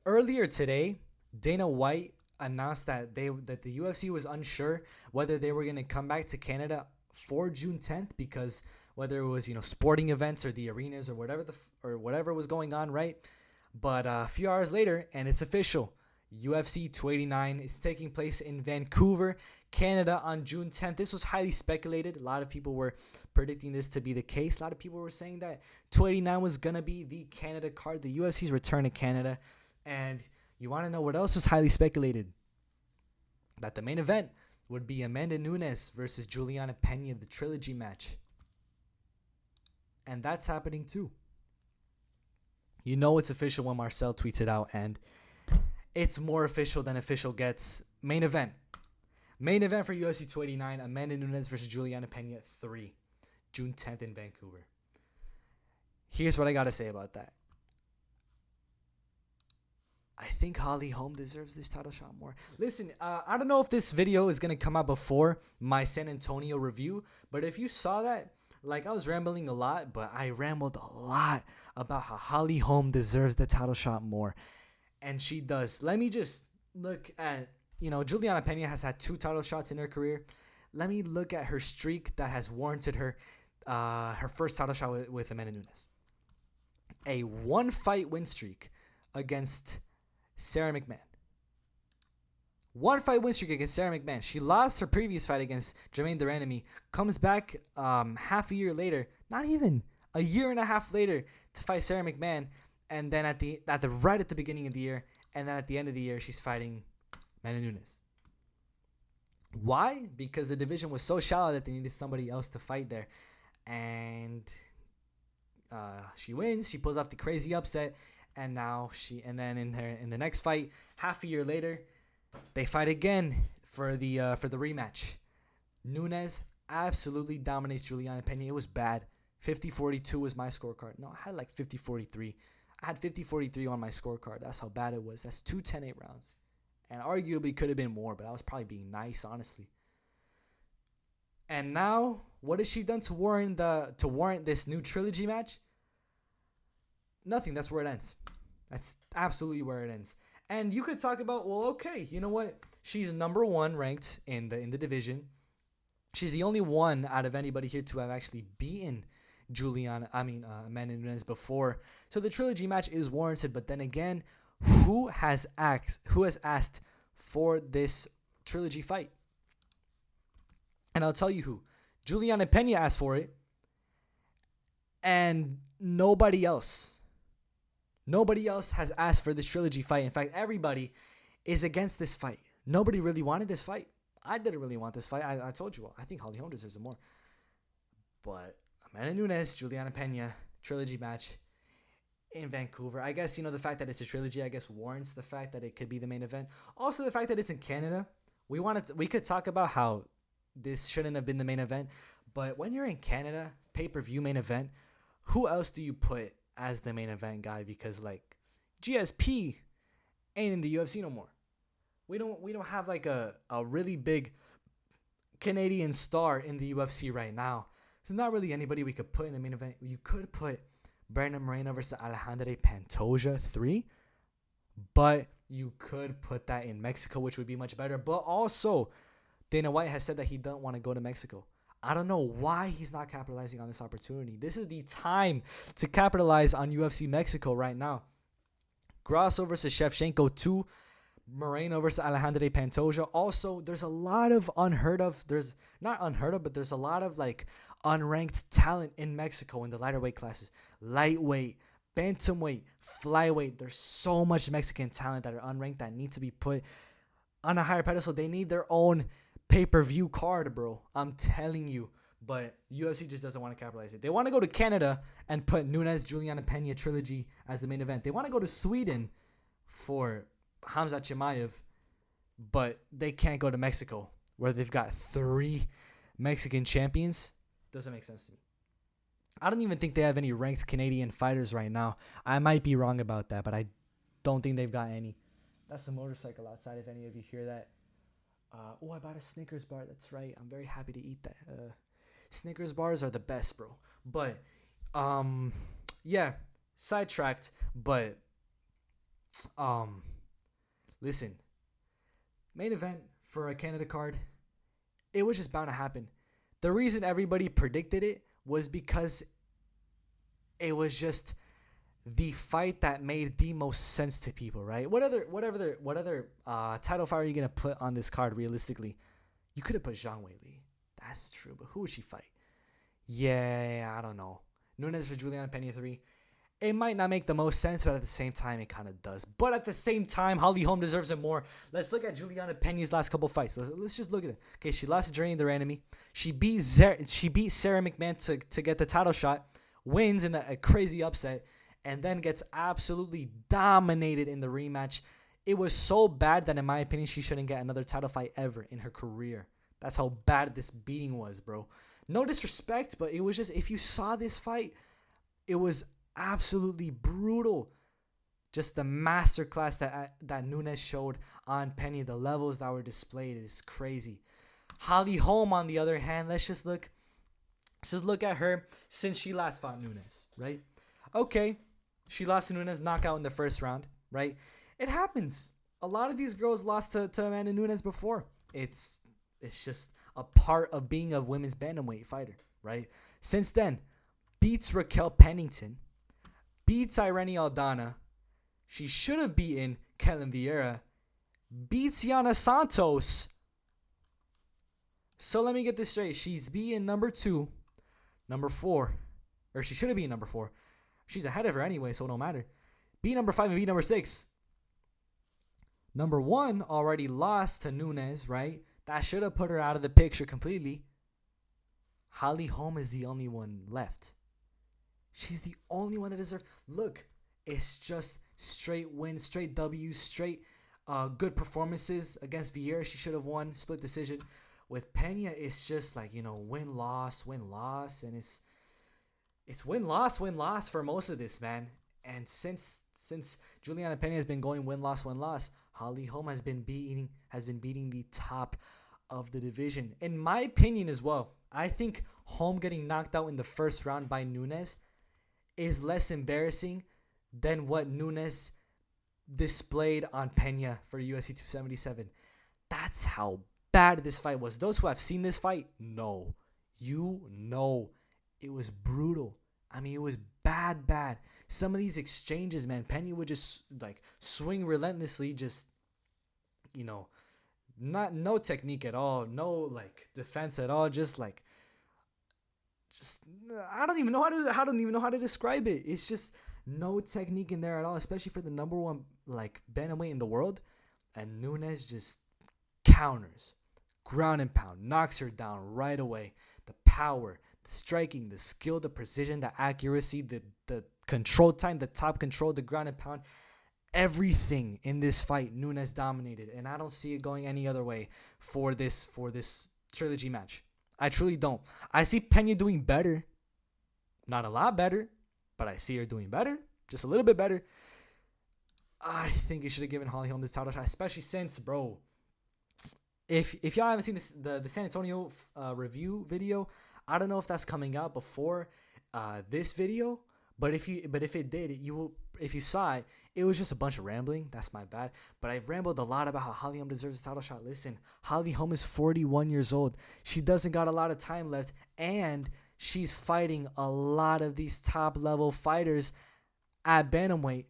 Earlier today, Dana White announced that the UFC was unsure whether they were going to come back to Canada for June 10th because whether it was sporting events or the arenas or whatever was going on, right? But a few hours later, and it's official. UFC 289 is taking place in Vancouver, Canada on June 10th. This was highly speculated. A lot of people were predicting this to be the case. A lot of people were saying that 289 was going to be the Canada card, the UFC's return to Canada. And you want to know what else was highly speculated? That the main event would be Amanda Nunes versus Juliana Pena, the trilogy match. And that's happening too. You know it's official when Marcel tweets it out, and it's more official than official gets. Main event. Main event for UFC 289, Amanda Nunes versus Juliana Pena 3, June 10th in Vancouver. Here's what I got to say about that. I think Holly Holm deserves this title shot more. Listen, I don't know if this video is going to come out before my San Antonio review, but if you saw that, I was rambling a lot, but I rambled a lot about how Holly Holm deserves the title shot more. And she does. Let me just look at, Juliana Pena has had 2 title shots in her career. Let me look at her streak that has warranted her her first title shot with Amanda Nunes. A 1-fight win streak against Sarah McMahon. 1-fight win streak against Sarah McMahon. She lost her previous fight against Jermaine Duranami. Comes back half a year later, not even a year and a half later, to fight Sarah McMahon. And then right at the beginning of the year, and then at the end of the year, she's fighting Amanda Nunes. Why? Because the division was so shallow that they needed somebody else to fight there, and she wins. She pulls off the crazy upset, and then in the next fight, half a year later, they fight again for the rematch. Nunes absolutely dominates Juliana Pena. It was bad. 50-42 was my scorecard. No, I had 50-43. I had 50-43 on my scorecard. That's how bad it was. That's 2 10-8 rounds. And arguably could have been more, but I was probably being nice, honestly. And now, what has she done to warrant this new trilogy match? Nothing. That's where it ends. That's absolutely where it ends. And you could talk about, well, okay, you know what? She's number 1 ranked in the division. She's the only one out of anybody here to have actually beaten Amanda Nunes before. So the trilogy match is warranted. But then again, who has asked for this trilogy fight? And I'll tell you who. Juliana Pena asked for it, and nobody else. Nobody else has asked for this trilogy fight. In fact, everybody is against this fight. Nobody really wanted this fight. I didn't really want this fight. I told you all. I think Holly Holm deserves it more. But Amanda Nunes, Juliana Pena, trilogy match in Vancouver. I guess, the fact that it's a trilogy, I guess, warrants the fact that it could be the main event. Also, the fact that it's in Canada. We could talk about how this shouldn't have been the main event. But when you're in Canada, pay-per-view main event, who else do you put as the main event guy? Because, GSP ain't in the UFC no more. We don't have a really big Canadian star in the UFC right now. There's not really anybody we could put in the main event. You could put Brandon Moreno versus Alejandro Pantoja 3, but you could put that in Mexico, which would be much better. But also, Dana White has said that he doesn't want to go to Mexico. I don't know why he's not capitalizing on this opportunity. This is the time to capitalize on UFC Mexico right now. Grasso versus Shevchenko 2. Moreno versus Alejandro Pantoja. Also, there's a lot of there's a lot of unranked talent in Mexico in the lighter weight classes. Lightweight, bantamweight, flyweight. There's so much Mexican talent that are unranked that need to be put on a higher pedestal. They need their own pay-per-view card, bro. I'm telling you. But UFC just doesn't want to capitalize it. They want to go to Canada and put Nunes, Juliana Pena trilogy as the main event. They want to go to Sweden for Hamza Chimaev, but they can't go to Mexico where they've got 3 Mexican champions. Doesn't make sense to me. I don't even think they have any ranked Canadian fighters right now. I might be wrong about that, but I don't think they've got any. That's a motorcycle outside if any of you hear that. I bought a Snickers bar. That's right. I'm very happy to eat that. Snickers bars are the best, bro. But, yeah, sidetracked, but Um, listen, main event for a Canada card, it was just bound to happen. The reason everybody predicted it was because it was just the fight that made the most sense to people, right? What other title fight are you gonna put on this card realistically? You could have put Zhang Weili. That's true, but who would she fight? Yeah, I don't know. Nunes for Juliana Pena 3. It might not make the most sense, but at the same time, it kind of does. But at the same time, Holly Holm deserves it more. Let's look at Juliana Pena's last couple fights. Let's just look at it. Okay, she lost to Journey their enemy. She beat Sarah McMahon to get the title shot. Wins in a crazy upset, and then gets absolutely dominated in the rematch. It was so bad that, in my opinion, she shouldn't get another title fight ever in her career. That's how bad this beating was, bro. No disrespect, but it was just, if you saw this fight, it was absolutely brutal. Just the masterclass that Nunes showed on Penny, the levels that were displayed is crazy. Holly Holm, on the other hand, let's just look at her since she last fought Nunes, right? Okay, she lost to Nunes, knockout in the first round, right? It happens. A lot of these girls lost to Amanda Nunes before. It's just a part of being a women's bantamweight fighter, right? Since then, beats Raquel Pennington, beats Irene Aldana. She should have beaten Kellen Vieira, beats Yana Santos. So let me get this straight. She's beaten number 2, number 4, or she should have been number 4. She's ahead of her anyway, so it don't matter. Beat number 5 and beat number 6. Number 1 already lost to Nunes, right? That should have put her out of the picture completely. Holly Holm is the only one left. She's the only one that deserves. Look, it's just straight wins, straight W's, straight good performances against Vieira. She should have won, split decision. With Pena, it's just like, win loss, and it's win loss for most of this, man. And since Juliana Pena has been going win loss, Holly Holm has been beating the top of the division. In my opinion as well, I think Holm getting knocked out in the first round by Nunes is less embarrassing than what Nunes displayed on Pena for UFC 277. That's how bad this fight was. Those who have seen this fight know. It was brutal. I mean, it was bad. Some of these exchanges, man, Pena would just like swing relentlessly, just no technique at all, no like defense at all, just I don't even know how to describe it. It's just no technique in there at all, especially for the number 1 like bantamweight in the world. And Nunes just counters, ground and pound, knocks her down right away. The power, the striking, the skill, the precision, the accuracy, the control time, the top control, the ground and pound, everything in this fight Nunes dominated, and I don't see it going any other way for this trilogy match. I truly don't. I see Pena doing better, not a lot better, but I see her doing better, just a little bit better. I think you should have given Holly Holm this title shot, especially since, bro, if y'all haven't seen the San Antonio review video, I don't know if that's coming out before this video, but if it did, if you saw it, it was just a bunch of rambling. That's my bad. But I rambled a lot about how Holly Holm deserves a title shot. Listen, Holly Holm is 41 years old. She doesn't got a lot of time left, and she's fighting a lot of these top level fighters at bantamweight.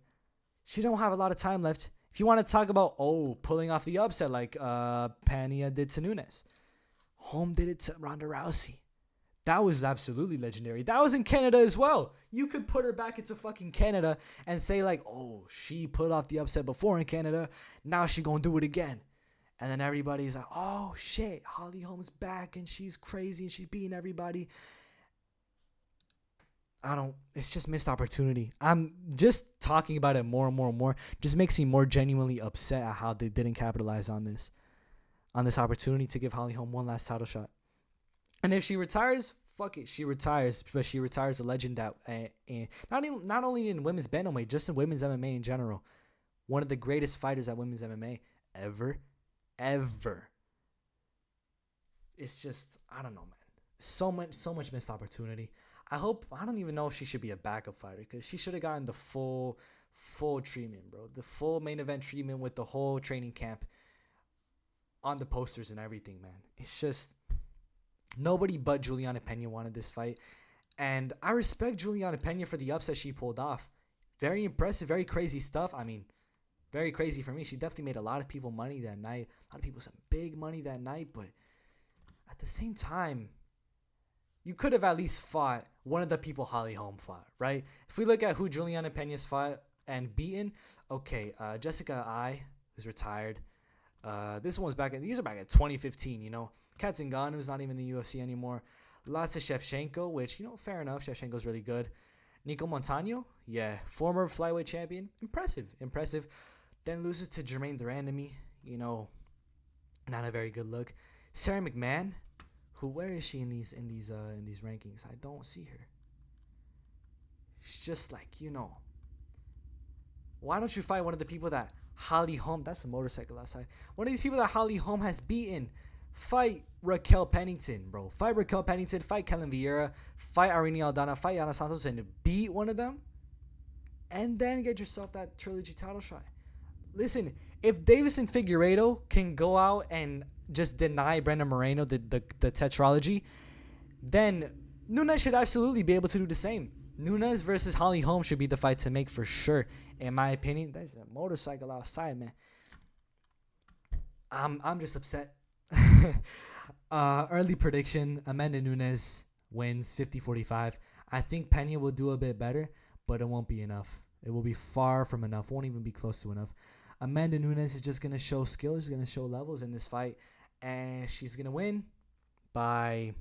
She don't have a lot of time left. If you want to talk about pulling off the upset like Pena did to Nunes, Holm did it to Ronda Rousey. That was absolutely legendary. That was in Canada as well. You could put her back into fucking Canada and say like, she put off the upset before in Canada. Now she gonna do it again. And then everybody's like, oh shit, Holly Holm's back and she's crazy and she's beating everybody. It's just missed opportunity. I'm just talking about it more and more. Just makes me more genuinely upset at how they didn't capitalize on this opportunity to give Holly Holm one last title shot. And if she retires, fuck it, she retires. But she retires a legend at not only in women's bantamweight, just in women's MMA in general. One of the greatest fighters at women's MMA ever. It's just, I don't know, man. So much missed opportunity. I don't even know if she should be a backup fighter, because she should have gotten the full full treatment, bro. The full main event treatment with the whole training camp on the posters and everything, man. It's just nobody but Juliana Pena wanted this fight. And I respect Juliana Pena for the upset she pulled off. Very impressive, very crazy stuff. I mean, very crazy for me. She definitely made a lot of people money that night. A lot of people some big money that night. But at the same time, you could have at least fought one of the people Holly Holm fought, right? If we look at who Juliana Pena's fought and beaten, okay, Jessica I, who's retired. These are back at 2015, you know. Kat Zingano, who's not even in the UFC anymore. Lost to Shevchenko, which, you know, fair enough. Shevchenko's really good. Nico Montano, yeah, former flyweight champion. Impressive. Then loses to Jermaine Durandamy, you know, not a very good look. Sarah McMahon, where is she in these rankings? I don't see her. She's just like, you know, why don't you fight one of the people that Holly Holm, that's a motorcycle outside, one of these people that Holly Holm has beaten? Fight Raquel Pennington, bro. Fight Raquel Pennington, fight Kellen Vieira, fight Irene Aldana, fight Yana Santos, and beat one of them, and then get yourself that trilogy title shot. Listen, if Davis and Figueiredo can go out and just deny Brandon Moreno the tetralogy, then Nunes should absolutely be able to do the same. Nunes versus Holly Holm should be the fight to make for sure, in my opinion. That's a motorcycle outside, man. I'm just upset. Early prediction: Amanda Nunes wins 50-45. I think Pena will do a bit better, but it won't be enough. It will be far from enough. Won't even be close to enough. Amanda Nunes is just gonna show skill. She's gonna show levels in this fight, and she's gonna win by.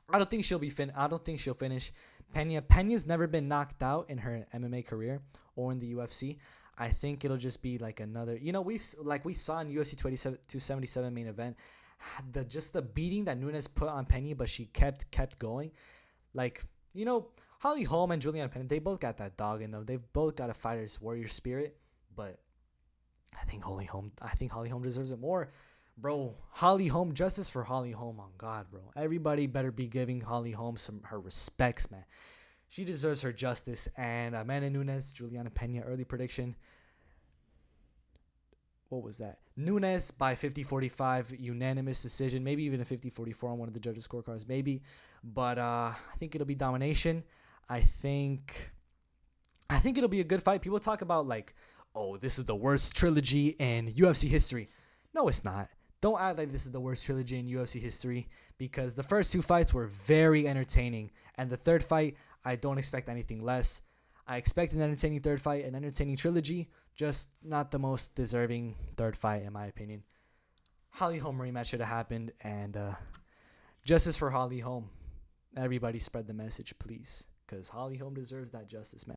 I don't think she'll finish. Pena's never been knocked out in her MMA career or in the UFC. I think it'll just be like another. You know, we saw in UFC 277 main event, the beating that Nunes put on Pena, but she kept going. Like, you know, Holly Holm and Juliana Pena, they both got that dog in them. They've both got a fighter's warrior spirit, but I think Holly Holm deserves it more. Bro, Holly Holm, justice for Holly Holm, on God, bro. Everybody better be giving Holly Holm her respects, man. She deserves her justice. And Amanda Nunes, Juliana Pena, early prediction. What was that? Nunes by 50-45, unanimous decision. Maybe even a 50-44 on one of the judges' scorecards, maybe. But I think it'll be domination. I think it'll be a good fight. People talk about like, oh, this is the worst trilogy in UFC history. No, it's not. Don't act like this is the worst trilogy in UFC history, because the first two fights were very entertaining. And the third fight, I don't expect anything less. I expect an entertaining third fight, an entertaining trilogy, just not the most deserving third fight, in my opinion. Holly Holm rematch should have happened, and justice for Holly Holm. Everybody spread the message, please, because Holly Holm deserves that justice, man.